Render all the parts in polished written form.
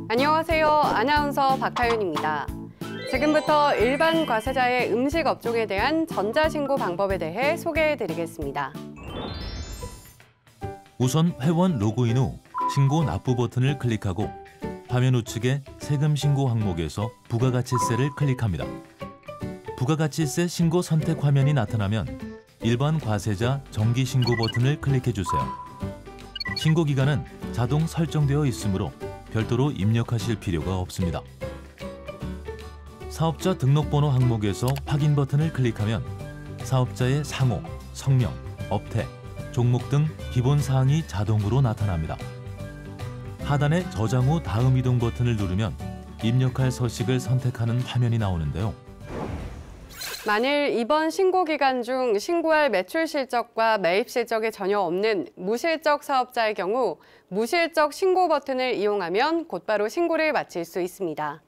안녕하세요. 아나운서 박하윤입니다. 지금부터 일반 과세자의 음식 업종에 대한 전자신고 방법에 대해 소개해드리겠습니다. 우선 회원 로그인 후 신고 납부 버튼을 클릭하고 화면 우측에 세금 신고 항목에서 부가가치세를 클릭합니다. 부가가치세 신고 선택 화면이 나타나면 일반 과세자 정기 신고 버튼을 클릭해 주세요. 신고 기간은 자동 설정되어 있으므로 별도로 입력하실 필요가 없습니다. 사업자 등록번호 항목에서 확인 버튼을 클릭하면 사업자의 상호, 성명, 업태, 종목 등 기본 사항이 자동으로 나타납니다. 하단의 저장 후 다음 이동 버튼을 누르면 입력할 서식을 선택하는 화면이 나오는데요. 만일 이번 신고 기간 중 신고할 매출 실적과 매입 실적이 전혀 없는 무실적 사업자의 경우 무실적 신고 버튼을 이용하면 곧바로 신고를 마칠 수 있습니다.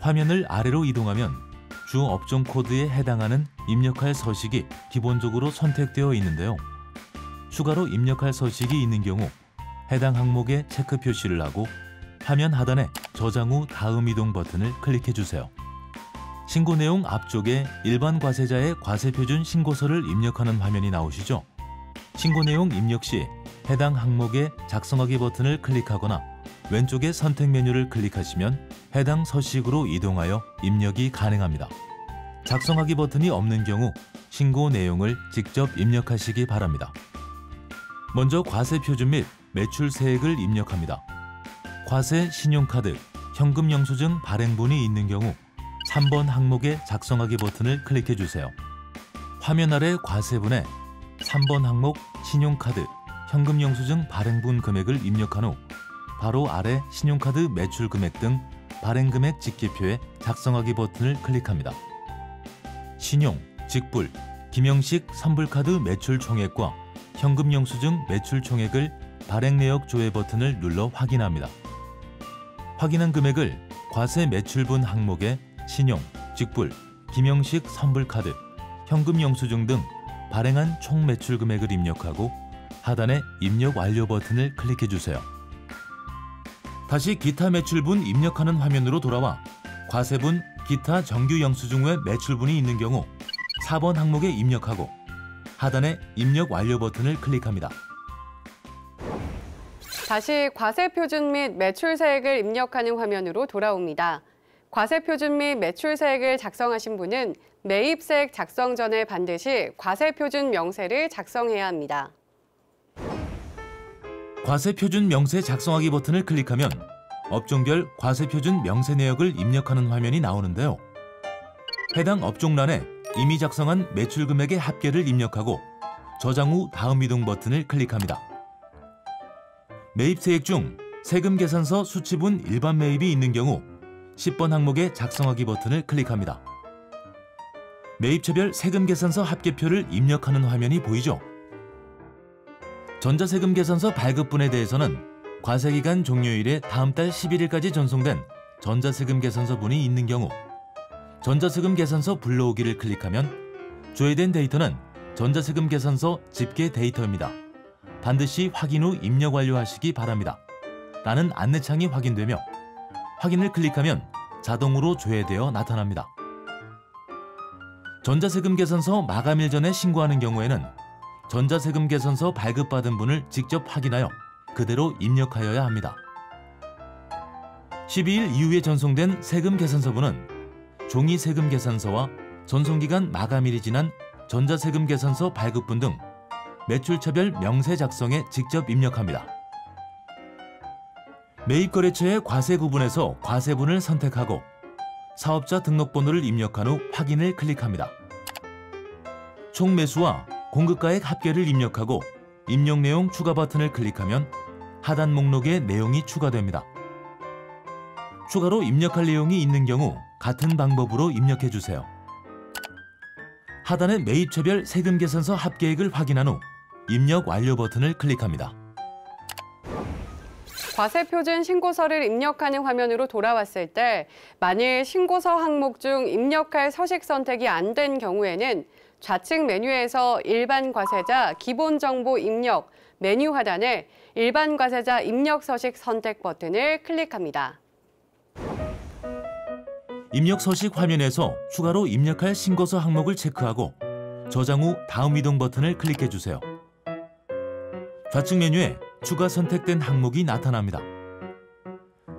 화면을 아래로 이동하면 주 업종 코드에 해당하는 입력할 서식이 기본적으로 선택되어 있는데요. 추가로 입력할 서식이 있는 경우 해당 항목에 체크 표시를 하고 화면 하단에 저장 후 다음 이동 버튼을 클릭해 주세요. 신고 내용 앞쪽에 일반 과세자의 과세표준 신고서를 입력하는 화면이 나오시죠? 신고 내용 입력 시 해당 항목에 작성하기 버튼을 클릭하거나 왼쪽의 선택 메뉴를 클릭하시면 해당 서식으로 이동하여 입력이 가능합니다. 작성하기 버튼이 없는 경우 신고 내용을 직접 입력하시기 바랍니다. 먼저 과세표준 및 매출세액을 입력합니다. 과세, 신용카드, 현금 영수증 발행본이 있는 경우 3번 항목의 작성하기 버튼을 클릭해 주세요. 화면 아래 과세분에 3번 항목 신용카드, 현금 영수증 발행분 금액을 입력한 후 바로 아래 신용카드 매출 금액 등 발행 금액 직계표에 작성하기 버튼을 클릭합니다. 신용, 직불, 김영식 선불카드 매출 총액과 현금 영수증 매출 총액을 발행 내역 조회 버튼을 눌러 확인합니다. 확인한 금액을 과세 매출분 항목에 신용, 직불, 김영식 선불카드, 현금 영수증 등 발행한 총 매출 금액을 입력하고 하단에 입력 완료 버튼을 클릭해 주세요. 다시 기타 매출분 입력하는 화면으로 돌아와 과세분, 기타 정규 영수증 외 매출분이 있는 경우 4번 항목에 입력하고 하단에 입력 완료 버튼을 클릭합니다. 다시 과세표준 및 매출세액을 입력하는 화면으로 돌아옵니다. 과세표준 및 매출세액을 작성하신 분은 매입세액 작성 전에 반드시 과세표준 명세를 작성해야 합니다. 과세표준 명세 작성하기 버튼을 클릭하면 업종별 과세표준 명세 내역을 입력하는 화면이 나오는데요. 해당 업종란에 이미 작성한 매출 금액의 합계를 입력하고 저장 후 다음 이동 버튼을 클릭합니다. 매입세액 중 세금 계산서 수치분 일반 매입이 있는 경우 10번 항목의 작성하기 버튼을 클릭합니다. 매입처별 세금 계산서 합계표를 입력하는 화면이 보이죠? 전자세금 계산서 발급분에 대해서는 과세기간 종료일에 다음 달 11일까지 전송된 전자세금 계산서분이 있는 경우 전자세금 계산서 불러오기를 클릭하면 조회된 데이터는 전자세금 계산서 집계 데이터입니다. 반드시 확인 후 입력 완료하시기 바랍니다. 라는 안내창이 확인되며 확인을 클릭하면 자동으로 조회되어 나타납니다. 전자세금 계산서 마감일 전에 신고하는 경우에는 전자세금 계산서 발급받은 분을 직접 확인하여 그대로 입력하여야 합니다. 12일 이후에 전송된 세금 계산서분은 종이 세금 계산서와 전송기간 마감일이 지난 전자세금 계산서 발급분 등 매출처별 명세 작성에 직접 입력합니다. 매입거래처의 과세 구분에서 과세분을 선택하고 사업자 등록번호를 입력한 후 확인을 클릭합니다. 총 매수와 공급가액 합계를 입력하고 입력 내용 추가 버튼을 클릭하면 하단 목록에 내용이 추가됩니다. 추가로 입력할 내용이 있는 경우 같은 방법으로 입력해 주세요. 하단의 매입처별 세금 계산서 합계액을 확인한 후 입력 완료 버튼을 클릭합니다. 과세표준 신고서를 입력하는 화면으로 돌아왔을 때 만일 신고서 항목 중 입력할 서식 선택이 안 된 경우에는 좌측 메뉴에서 일반 과세자 기본 정보 입력 메뉴 하단에 일반 과세자 입력 서식 선택 버튼을 클릭합니다. 입력 서식 화면에서 추가로 입력할 신고서 항목을 체크하고 저장 후 다음 이동 버튼을 클릭해 주세요. 좌측 메뉴에 추가 선택된 항목이 나타납니다.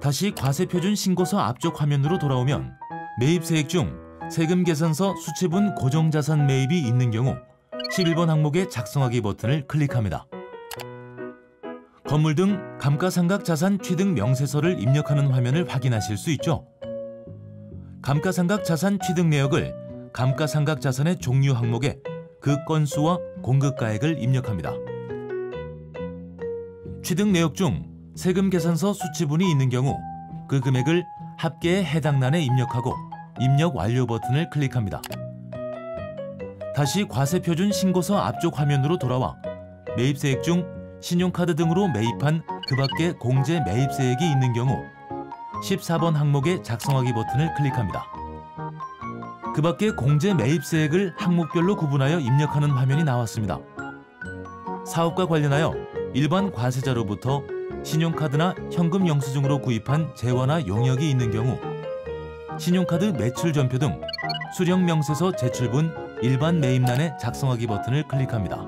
다시 과세표준 신고서 앞쪽 화면으로 돌아오면 매입세액 중 세금 계산서 수치분 고정자산 매입이 있는 경우 11번 항목의 작성하기 버튼을 클릭합니다. 건물 등 감가상각 자산 취득 명세서를 입력하는 화면을 확인하실 수 있죠. 감가상각 자산 취득 내역을 감가상각 자산의 종류 항목에 그 건수와 공급가액을 입력합니다. 취득 내역 중 세금 계산서 수치분이 있는 경우 그 금액을 합계의 해당 란에 입력하고 입력 완료 버튼을 클릭합니다. 다시 과세표준 신고서 앞쪽 화면으로 돌아와 매입세액 중 신용카드 등으로 매입한 그 밖에 공제 매입세액이 있는 경우 14번 항목의 작성하기 버튼을 클릭합니다. 그 밖에 공제 매입세액을 항목별로 구분하여 입력하는 화면이 나왔습니다. 사업과 관련하여 일반 과세자로부터 신용카드나 현금 영수증으로 구입한 재화나 용역이 있는 경우 신용카드 매출 전표 등 수령 명세서 제출분 일반 매입란에 작성하기 버튼을 클릭합니다.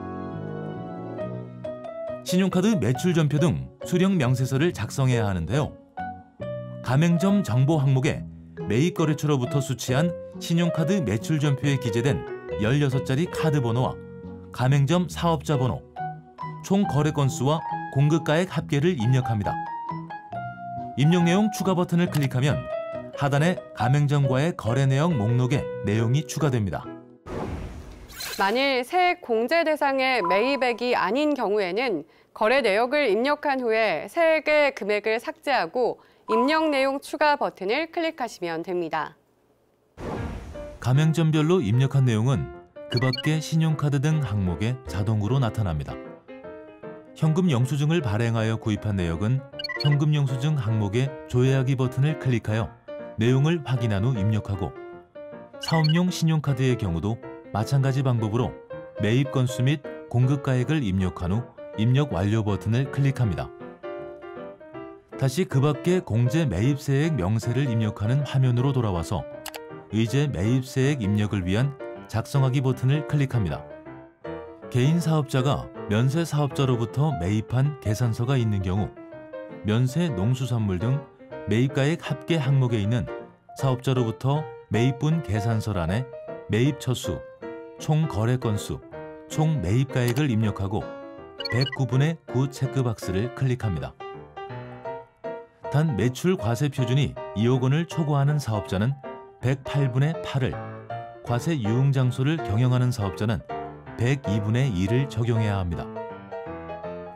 신용카드 매출 전표 등 수령 명세서를 작성해야 하는데요. 가맹점 정보 항목에 매입거래처로부터 수취한 신용카드 매출 전표에 기재된 16자리 카드 번호와 가맹점 사업자 번호, 총 거래 건수와 공급가액 합계를 입력합니다. 입력 내용 추가 버튼을 클릭하면 하단에 가맹점과의 거래 내역 목록에 내용이 추가됩니다. 만일 세액 공제 대상의 매입액이 아닌 경우에는 거래 내역을 입력한 후에 세액의 금액을 삭제하고 입력 내용 추가 버튼을 클릭하시면 됩니다. 가맹점별로 입력한 내용은 그 밖에 신용카드 등 항목에 자동으로 나타납니다. 현금 영수증을 발행하여 구입한 내역은 현금 영수증 항목에 조회하기 버튼을 클릭하여 내용을 확인한 후 입력하고 사업용 신용카드의 경우도 마찬가지 방법으로 매입 건수 및 공급가액을 입력한 후 입력 완료 버튼을 클릭합니다. 다시 그 밖에 공제 매입세액 명세를 입력하는 화면으로 돌아와서 의제 매입세액 입력을 위한 작성하기 버튼을 클릭합니다. 개인 사업자가 면세 사업자로부터 매입한 계산서가 있는 경우 면세 농수산물 등 매입가액 합계 항목에 있는 사업자로부터 매입분 계산서란에 매입 처수, 총 거래 건수, 총 매입가액을 입력하고 109분의 9 체크박스를 클릭합니다. 단 매출 과세 표준이 2억 원을 초과하는 사업자는 108분의 8을, 과세 유흥 장소를 경영하는 사업자는 102분의 2를 적용해야 합니다.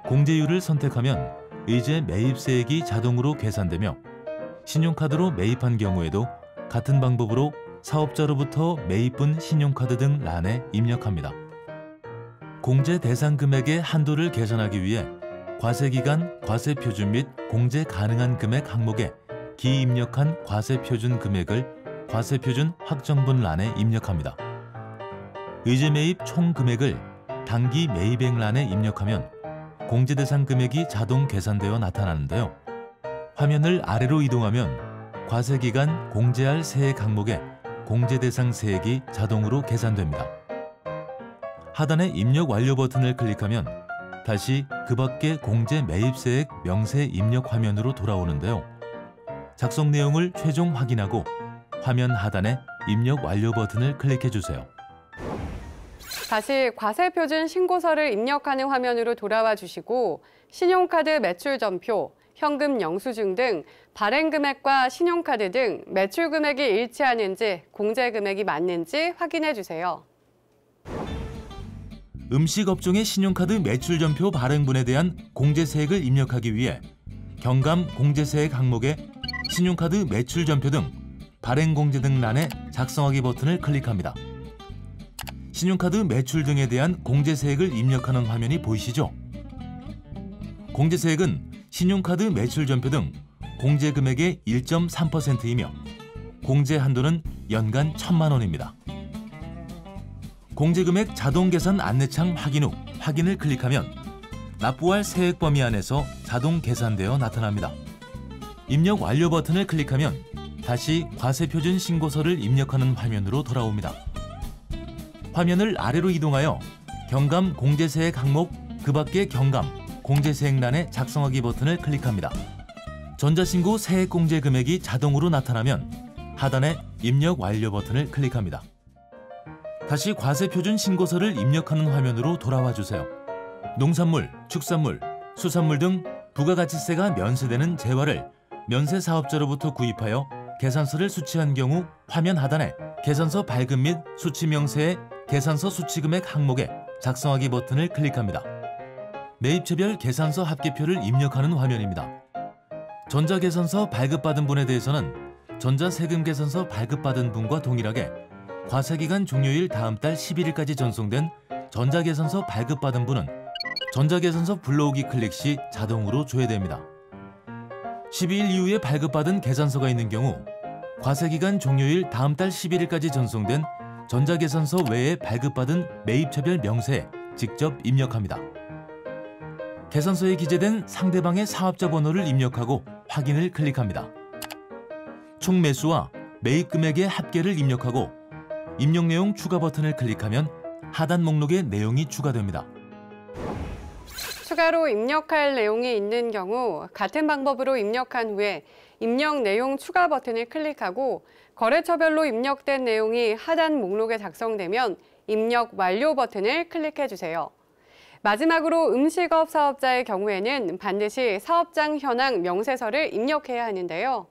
공제율을 선택하면 의제 매입세액이 자동으로 계산되며 신용카드로 매입한 경우에도 같은 방법으로 사업자로부터 매입분 신용카드 등 란에 입력합니다. 공제 대상 금액의 한도를 계산하기 위해 과세기간 과세표준 및 공제 가능한 금액 항목에 기입력한 과세표준 금액을 과세표준 확정분 란에 입력합니다. 의제 매입 총 금액을 단기 매입액 란에 입력하면 공제 대상 금액이 자동 계산되어 나타나는데요. 화면을 아래로 이동하면 과세기간 공제할 세액 항목에 공제 대상 세액이 자동으로 계산됩니다. 하단에 입력 완료 버튼을 클릭하면 다시 그 밖에 공제 매입세액 명세 입력 화면으로 돌아오는데요. 작성 내용을 최종 확인하고 화면 하단에 입력 완료 버튼을 클릭해 주세요. 다시 과세표준 신고서를 입력하는 화면으로 돌아와 주시고 신용카드 매출 전표, 현금 영수증 등 발행 금액과 신용카드 등 매출 금액이 일치하는지 공제 금액이 맞는지 확인해 주세요. 음식업종의 신용카드 매출 전표 발행분에 대한 공제세액을 입력하기 위해 경감 공제세액 항목에 신용카드 매출 전표 등 발행공제 등 란에 작성하기 버튼을 클릭합니다. 신용카드 매출 등에 대한 공제세액을 입력하는 화면이 보이시죠? 공제세액은 신용카드 매출 전표 등 공제금액의 1.3%이며 공제 한도는 연간 1,000만 원입니다. 공제금액 자동 계산 안내창 확인 후 확인을 클릭하면 납부할 세액 범위 안에서 자동 계산되어 나타납니다. 입력 완료 버튼을 클릭하면 다시 과세표준 신고서를 입력하는 화면으로 돌아옵니다. 화면을 아래로 이동하여 경감 공제세액 항목 그 밖의 경감 공제세액란에 작성하기 버튼을 클릭합니다. 전자신고 세액 공제 금액이 자동으로 나타나면 하단에 입력 완료 버튼을 클릭합니다. 다시 과세표준 신고서를 입력하는 화면으로 돌아와 주세요. 농산물, 축산물, 수산물 등 부가가치세가 면세되는 재화를 면세 사업자로부터 구입하여 계산서를 수취한 경우 화면 하단에 계산서 발급 및 수취 명세의 계산서 수취 금액 항목에 작성하기 버튼을 클릭합니다. 매입처별 계산서 합계표를 입력하는 화면입니다. 전자계산서 발급받은 분에 대해서는 전자세금계산서 발급받은 분과 동일하게 과세기간 종료일 다음 달 11일까지 전송된 전자계산서 발급받은 분은 전자계산서 불러오기 클릭 시 자동으로 조회됩니다. 12일 이후에 발급받은 계산서가 있는 경우 과세기간 종료일 다음 달 11일까지 전송된 전자계산서 외에 발급받은 매입처별 명세에 직접 입력합니다. 계산서에 기재된 상대방의 사업자 번호를 입력하고 확인을 클릭합니다. 총 매수와 매입 금액의 합계를 입력하고 입력 내용 추가 버튼을 클릭하면 하단 목록에 내용이 추가됩니다. 추가로 입력할 내용이 있는 경우 같은 방법으로 입력한 후에 입력 내용 추가 버튼을 클릭하고 거래처별로 입력된 내용이 하단 목록에 작성되면 입력 완료 버튼을 클릭해 주세요. 마지막으로 음식업 사업자의 경우에는 반드시 사업장 현황 명세서를 입력해야 하는데요.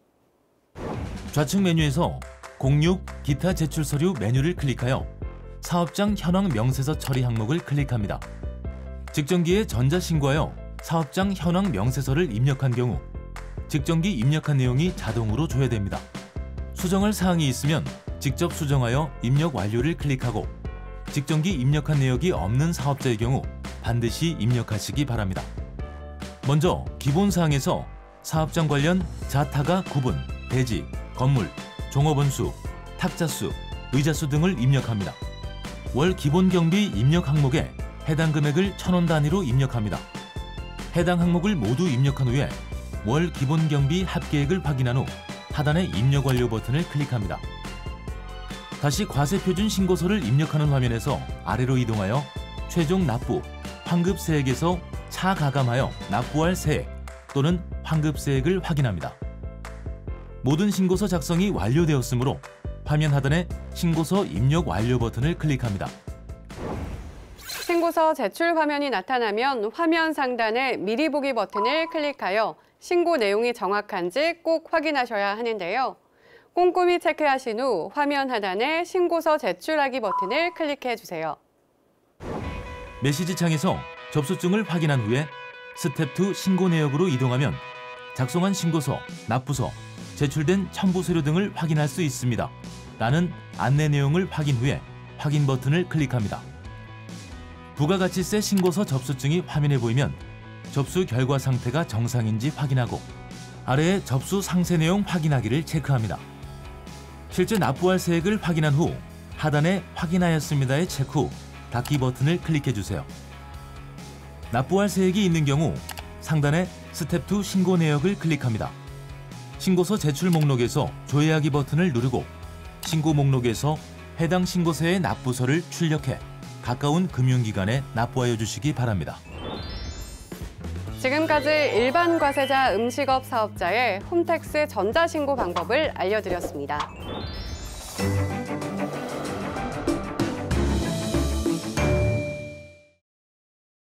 좌측 메뉴에서 06 기타 제출 서류 메뉴를 클릭하여 사업장 현황 명세서 처리 항목을 클릭합니다. 직전기에 전자신고하여 사업장 현황 명세서를 입력한 경우 직전기 입력한 내용이 자동으로 조회됩니다. 수정할 사항이 있으면 직접 수정하여 입력 완료를 클릭하고 직전기 입력한 내역이 없는 사업자의 경우 반드시 입력하시기 바랍니다. 먼저 기본사항에서 사업장 관련 자타가 구분, 대지, 건물, 종업원수, 탁자수, 의자수 등을 입력합니다. 월 기본경비 입력 항목에 해당 금액을 1,000원 단위로 입력합니다. 해당 항목을 모두 입력한 후에 월 기본경비 합계액을 확인한 후 하단의 입력 완료 버튼을 클릭합니다. 다시 과세표준 신고서를 입력하는 화면에서 아래로 이동하여 최종 납부, 환급세액에서 차가감하여 납부할 세액 또는 환급세액을 확인합니다. 모든 신고서 작성이 완료되었으므로 화면 하단에 신고서 입력 완료 버튼을 클릭합니다. 신고서 제출 화면이 나타나면 화면 상단에 미리 보기 버튼을 클릭하여 신고 내용이 정확한지 꼭 확인하셔야 하는데요. 꼼꼼히 체크하신 후 화면 하단에 신고서 제출하기 버튼을 클릭해 주세요. 메시지 창에서 접수증을 확인한 후에 스텝 2 신고 내역으로 이동하면 작성한 신고서, 납부서, 제출된 첨부 서류 등을 확인할 수 있습니다. 라는 안내 내용을 확인 후에 확인 버튼을 클릭합니다. 부가가치세 신고서 접수증이 화면에 보이면 접수 결과 상태가 정상인지 확인하고 아래에 접수 상세 내용 확인하기를 체크합니다. 실제 납부할 세액을 확인한 후 하단에 확인하였습니다의 체크 후 닫기 버튼을 클릭해 주세요. 납부할 세액이 있는 경우 상단에 스텝 2 신고 내역을 클릭합니다. 신고서 제출 목록에서 조회하기 버튼을 누르고 신고 목록에서 해당 신고서의 납부서를 출력해 가까운 금융기관에 납부하여 주시기 바랍니다. 지금까지 일반 과세자 음식업 사업자의 홈택스 전자신고 방법을 알려드렸습니다.